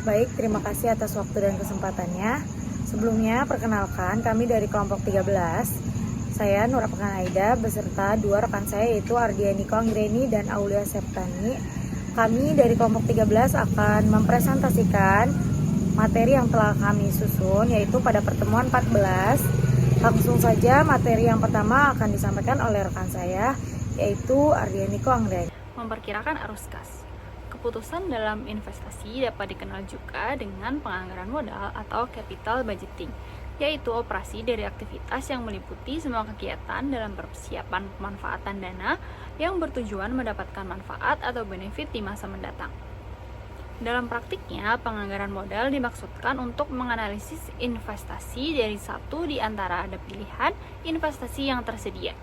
Baik, terima kasih atas waktu dan kesempatannya. Sebelumnya, perkenalkan kami dari kelompok 13. Saya Nur Apkan Aida beserta dua rekan saya yaitu Ardianiko Anggreni dan Aulia Septani. Kami dari kelompok 13 akan mempresentasikan materi yang telah kami susun yaitu pada pertemuan 14. Langsung saja materi yang pertama akan disampaikan oleh rekan saya yaitu Ardianiko Anggreni. Memperkirakan arus kas. Keputusan dalam investasi dapat dikenal juga dengan penganggaran modal atau capital budgeting, yaitu operasi dari aktivitas yang meliputi semua kegiatan dalam persiapan pemanfaatan dana yang bertujuan mendapatkan manfaat atau benefit di masa mendatang. Dalam praktiknya, penganggaran modal dimaksudkan untuk menganalisis investasi dari satu di antara ada pilihan investasi yang tersedia.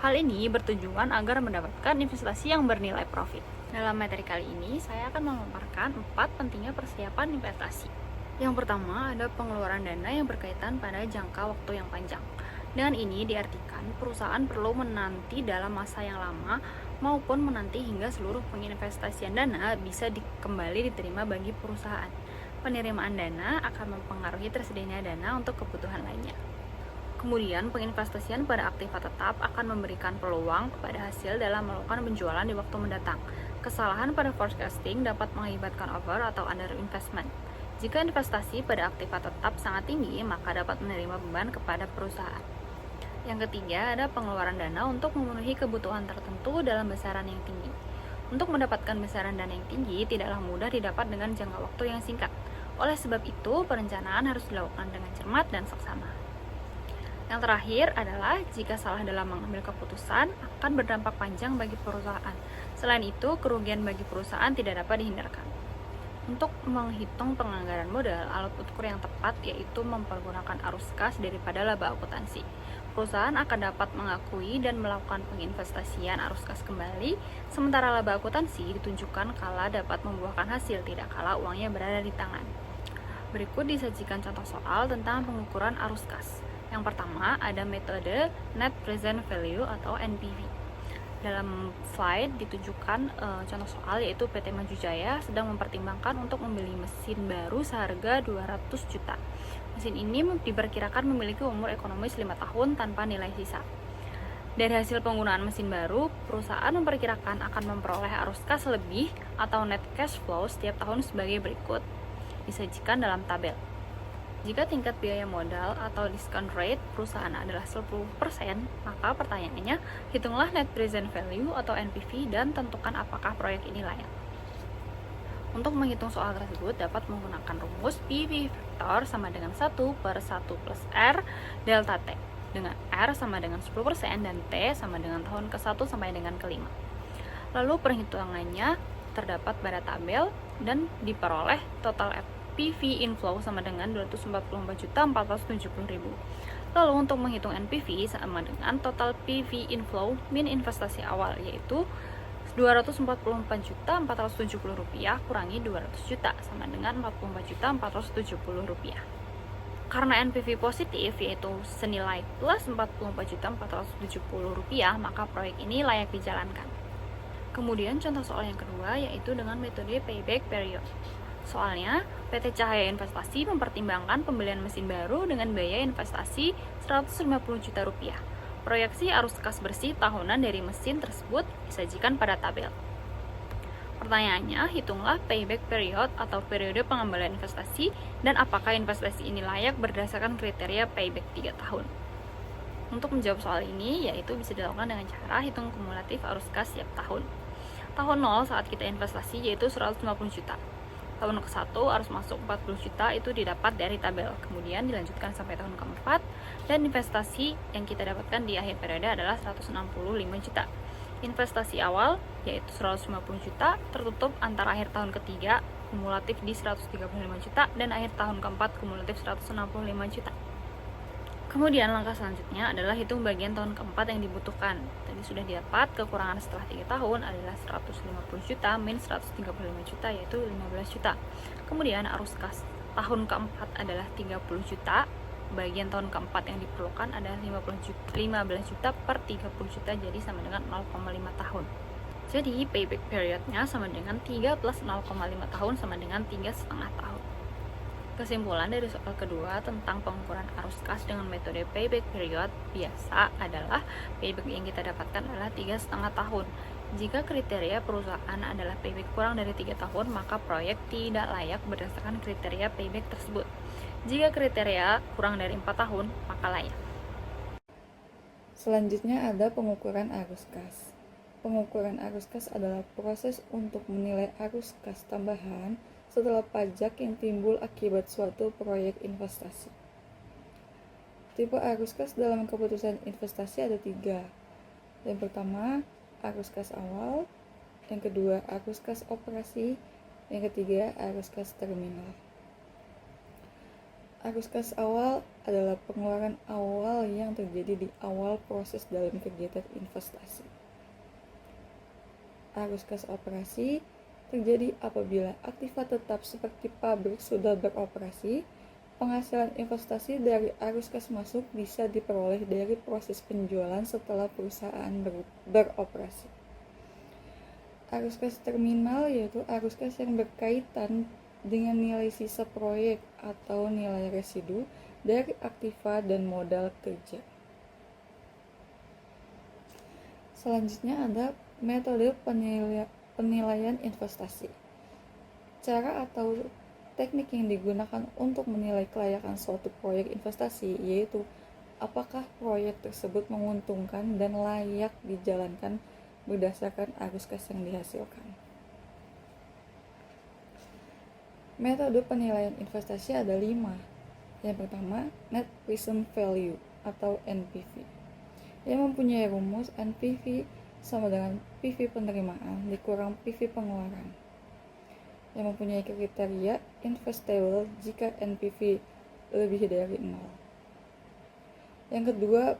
Hal ini bertujuan agar mendapatkan investasi yang bernilai profit. Dalam materi kali ini, saya akan memaparkan 4 pentingnya persiapan investasi. Yang pertama, ada pengeluaran dana yang berkaitan pada jangka waktu yang panjang. Dengan ini diartikan perusahaan perlu menanti dalam masa yang lama maupun menanti hingga seluruh penginvestasian dana bisa kembali diterima bagi perusahaan. Penerimaan dana akan mempengaruhi tersedianya dana untuk kebutuhan lainnya. Kemudian, penginvestasian pada aktiva tetap akan memberikan peluang kepada hasil dalam melakukan penjualan di waktu mendatang. Kesalahan pada forecasting dapat mengakibatkan over atau under investment. Jika investasi pada aktiva tetap sangat tinggi, maka dapat menerima beban kepada perusahaan. Yang ketiga, ada pengeluaran dana untuk memenuhi kebutuhan tertentu dalam besaran yang tinggi. Untuk mendapatkan besaran dana yang tinggi, tidaklah mudah didapat dengan jangka waktu yang singkat. Oleh sebab itu, perencanaan harus dilakukan dengan cermat dan seksama. Yang terakhir adalah jika salah dalam mengambil keputusan akan berdampak panjang bagi perusahaan. Selain itu, kerugian bagi perusahaan tidak dapat dihindarkan. Untuk menghitung penganggaran modal, alat ukur yang tepat yaitu mempergunakan arus kas daripada laba akuntansi. Perusahaan akan dapat mengakui dan melakukan penginvestasian arus kas kembali, sementara laba akuntansi ditunjukkan kala dapat membuahkan hasil, tidak kala uangnya berada di tangan. Berikut disajikan contoh soal tentang pengukuran arus kas. Yang pertama, ada metode Net Present Value atau NPV. Dalam slide ditunjukkan contoh soal yaitu PT Maju Jaya sedang mempertimbangkan untuk membeli mesin baru seharga 200 juta. Mesin ini diperkirakan memiliki umur ekonomis 5 tahun tanpa nilai sisa. Dari hasil penggunaan mesin baru, perusahaan memperkirakan akan memperoleh arus kas lebih atau net cash flow setiap tahun sebagai berikut. Disajikan dalam tabel. Jika tingkat biaya modal atau discount rate perusahaan adalah 10%, maka pertanyaannya, hitunglah net present value atau NPV dan tentukan apakah proyek ini layak. Untuk menghitung soal tersebut dapat menggunakan rumus PV vector sama dengan 1 per 1 plus R delta T, dengan R sama dengan 10% dan T sama dengan tahun ke-1 sampai dengan ke-5. Lalu perhitungannya terdapat pada tabel dan diperoleh total PV inflow sama dengan 244.470.000. Lalu untuk menghitung NPV sama dengan total PV inflow min investasi awal yaitu Rp244.470 kurangi 200 juta sama dengan Rp44.470. Karena NPV positif yaitu senilai plus Rp44.470, maka proyek ini layak dijalankan. Kemudian contoh soal yang kedua yaitu dengan metode payback period. Soalnya, PT Cahaya Investasi mempertimbangkan pembelian mesin baru dengan biaya investasi Rp150 juta. Proyeksi arus kas bersih tahunan dari mesin tersebut disajikan pada tabel. Pertanyaannya, hitunglah payback period atau periode pengembalian investasi dan apakah investasi ini layak berdasarkan kriteria payback 3 tahun. Untuk menjawab soal ini, yaitu bisa dilakukan dengan cara hitung kumulatif arus kas setiap tahun. Tahun 0 saat kita investasi yaitu 150 juta. Tahun ke-1 harus masuk 40 juta itu didapat dari tabel. Kemudian dilanjutkan sampai tahun ke-4 dan investasi yang kita dapatkan di akhir periode adalah 165 juta. Investasi awal yaitu 150 juta tertutup antara akhir tahun ketiga kumulatif di 135 juta dan akhir tahun ke-4 kumulatif 165 juta. Kemudian langkah selanjutnya adalah hitung bagian tahun keempat yang dibutuhkan. Tadi sudah didapat, kekurangan setelah 3 tahun adalah 150 juta min 135 juta yaitu 15 juta. Kemudian arus kas tahun keempat adalah 30 juta. Bagian tahun keempat yang diperlukan adalah 15 juta per 30 juta jadi sama dengan 0,5 tahun. Jadi payback periodnya sama dengan 3 plus 0,5 tahun sama dengan 3,5 tahun. Kesimpulan dari soal kedua tentang pengukuran arus kas dengan metode payback period biasa adalah payback yang kita dapatkan adalah 3,5 tahun. Jika kriteria perusahaan adalah payback kurang dari 3 tahun, maka proyek tidak layak berdasarkan kriteria payback tersebut. Jika kriteria kurang dari 4 tahun, maka layak. Selanjutnya ada pengukuran arus kas. Pengukuran arus kas adalah proses untuk menilai arus kas tambahan setelah pajak yang timbul akibat suatu proyek investasi. Tipe arus kas dalam keputusan investasi ada 3. Yang pertama, arus kas awal. Yang kedua, arus kas operasi. Yang ketiga, arus kas terminal. Arus kas awal adalah pengeluaran awal yang terjadi di awal proses dalam kegiatan investasi. Arus kas operasi terjadi apabila aktiva tetap seperti pabrik sudah beroperasi. Penghasilan investasi dari arus kas masuk bisa diperoleh dari proses penjualan setelah perusahaan beroperasi. Arus kas terminal yaitu arus kas yang berkaitan dengan nilai sisa proyek atau nilai residu dari aktiva dan modal kerja. Selanjutnya ada metode penilaian investasi. Cara atau teknik yang digunakan untuk menilai kelayakan suatu proyek investasi yaitu apakah proyek tersebut menguntungkan dan layak dijalankan berdasarkan arus kas yang dihasilkan. Metode penilaian investasi ada 5. Yang pertama, Net Present Value atau NPV, yang mempunyai rumus NPV sama dengan PV penerimaan dikurang PV pengeluaran, yang mempunyai kriteria investable jika NPV lebih dari 0. Yang kedua,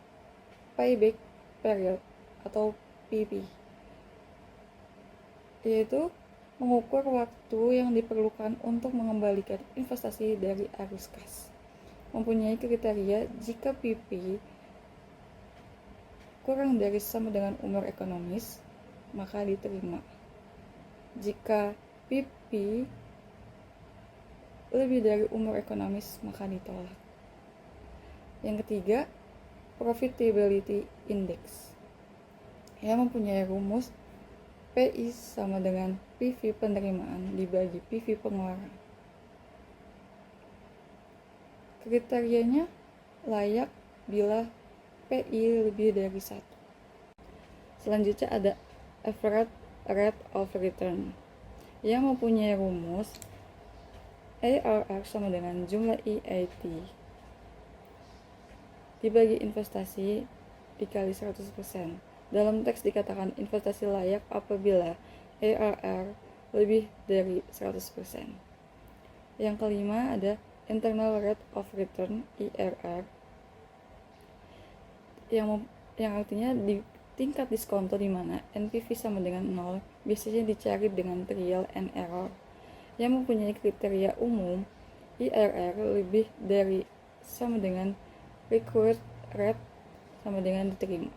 Payback Period atau PP, yaitu mengukur waktu yang diperlukan untuk mengembalikan investasi dari arus kas. Mempunyai kriteria jika PP kurang dari sama dengan umur ekonomis, maka diterima. Jika PP lebih dari umur ekonomis, maka ditolak. Yang ketiga, Profitability Index, yang mempunyai rumus PI sama dengan PV penerimaan dibagi PV pengeluaran. Kriterianya layak bila PI lebih dari 1. Selanjutnya ada Average Rate of Return, yang mempunyai rumus ARR sama dengan jumlah EAT dibagi investasi dikali 100%. Dalam teks dikatakan investasi layak apabila ARR lebih dari 100%. Yang kelima ada Internal Rate of Return IRR, yang artinya di tingkat diskonto di mana NPV sama dengan 0 biasanya dicari dengan trial and error, yang mempunyai kriteria umum IRR lebih dari sama dengan required rate sama dengan diterima.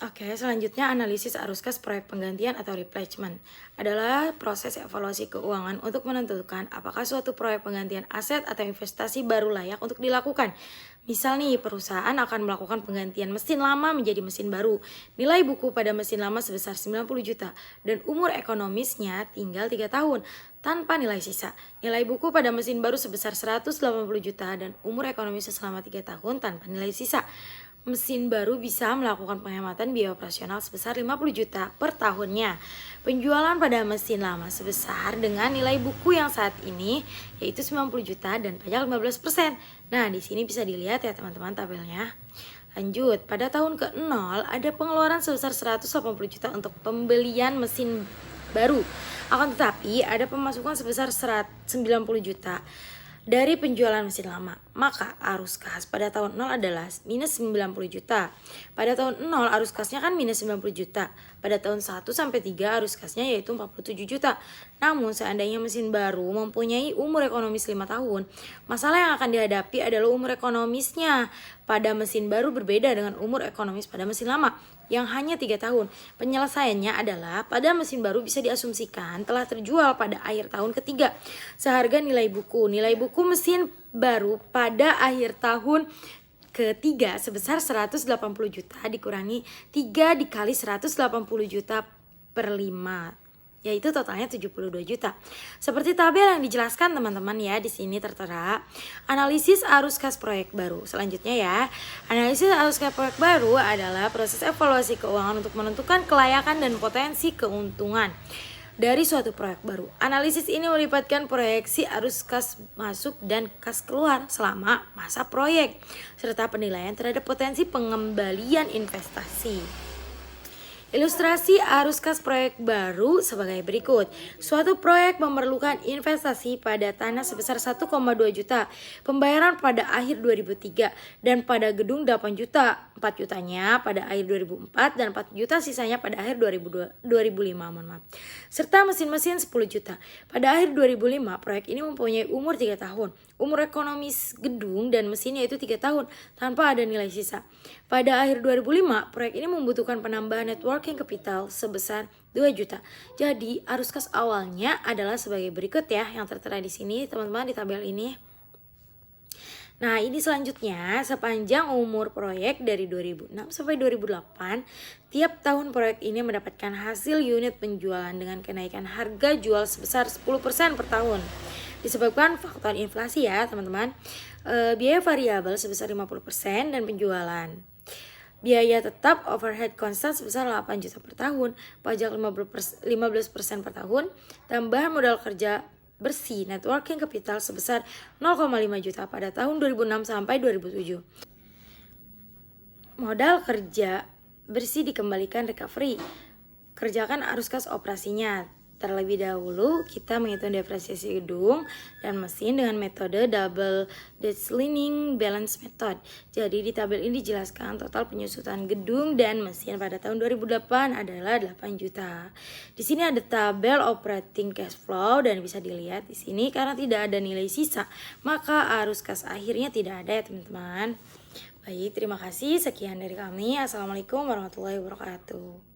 Oke, selanjutnya analisis arus kas proyek penggantian atau replacement adalah proses evaluasi keuangan untuk menentukan apakah suatu proyek penggantian aset atau investasi baru layak untuk dilakukan. Misal nih, perusahaan akan melakukan penggantian mesin lama menjadi mesin baru. Nilai buku pada mesin lama sebesar 90 juta dan umur ekonomisnya tinggal 3 tahun tanpa nilai sisa. Nilai buku pada mesin baru sebesar 180 juta dan umur ekonomisnya selama 3 tahun tanpa nilai sisa. Mesin baru bisa melakukan penghematan biaya operasional sebesar 50 juta per tahunnya. Penjualan pada mesin lama sebesar dengan nilai buku yang saat ini yaitu 90 juta dan pajak 15%. Nah, di sini bisa dilihat ya teman-teman tabelnya. Lanjut, pada tahun ke-0 ada pengeluaran sebesar 180 juta untuk pembelian mesin baru. Akan tetapi ada pemasukan sebesar 90 juta dari penjualan mesin lama. maka arus kas pada tahun 0 adalah minus 90 juta. Pada tahun 0 arus kasnya kan minus 90 juta. Pada tahun 1 sampai 3 arus kasnya yaitu 47 juta. Namun seandainya mesin baru mempunyai umur ekonomis 5 tahun, masalah yang akan dihadapi adalah umur ekonomisnya. Pada mesin baru berbeda dengan umur ekonomis pada mesin lama yang hanya 3 tahun. Penyelesaiannya adalah pada mesin baru bisa diasumsikan telah terjual pada akhir tahun ketiga seharga nilai buku. Nilai buku mesin baru pada akhir tahun ketiga sebesar 180 juta dikurangi 3 dikali 180 juta per 5, yaitu totalnya 72 juta. Seperti tabel yang dijelaskan teman-teman ya, di sini tertera analisis arus kas proyek baru. Selanjutnya ya, analisis arus kas proyek baru adalah proses evaluasi keuangan untuk menentukan kelayakan dan potensi keuntungan dari suatu proyek baru. Analisis ini melibatkan proyeksi arus kas masuk dan kas keluar selama masa proyek, serta penilaian terhadap potensi pengembalian investasi. Ilustrasi arus kas proyek baru sebagai berikut. Suatu proyek memerlukan investasi pada tanah sebesar 1,2 juta, pembayaran pada akhir 2003, dan pada gedung 8 juta. 4 jutanya pada akhir 2004 dan 4 juta sisanya pada akhir 2005, serta mesin-mesin 10 juta. Pada akhir 2005, proyek ini mempunyai umur 3 tahun. Umur ekonomis gedung dan mesinnya itu 3 tahun tanpa ada nilai sisa. Pada akhir 2005, proyek ini membutuhkan penambahan net working capital sebesar 2 juta. Jadi, arus kas awalnya adalah sebagai berikut ya, yang tertera di sini teman-teman di tabel ini. Nah, ini selanjutnya sepanjang umur proyek dari 2006 sampai 2008, tiap tahun proyek ini mendapatkan hasil unit penjualan dengan kenaikan harga jual sebesar 10% per tahun. Disebabkan faktor inflasi ya teman-teman, biaya variabel sebesar 50% dan penjualan. Biaya tetap overhead konstan sebesar 8 juta per tahun, pajak 15% per tahun, tambahan modal kerja bersih net working capital sebesar 0,5 juta pada tahun 2006 sampai 2007. Modal kerja bersih dikembalikan recovery. Kerjakan arus kas operasinya. Terlebih dahulu kita menghitung depresiasi gedung dan mesin dengan metode double declining balance method. Jadi di tabel ini dijelaskan total penyusutan gedung dan mesin pada tahun 2008 adalah 8 juta. Di sini ada tabel operating cash flow dan bisa dilihat di sini karena tidak ada nilai sisa, maka arus kas akhirnya tidak ada ya teman-teman. Baik, terima kasih. Sekian dari kami. Assalamualaikum warahmatullahi wabarakatuh.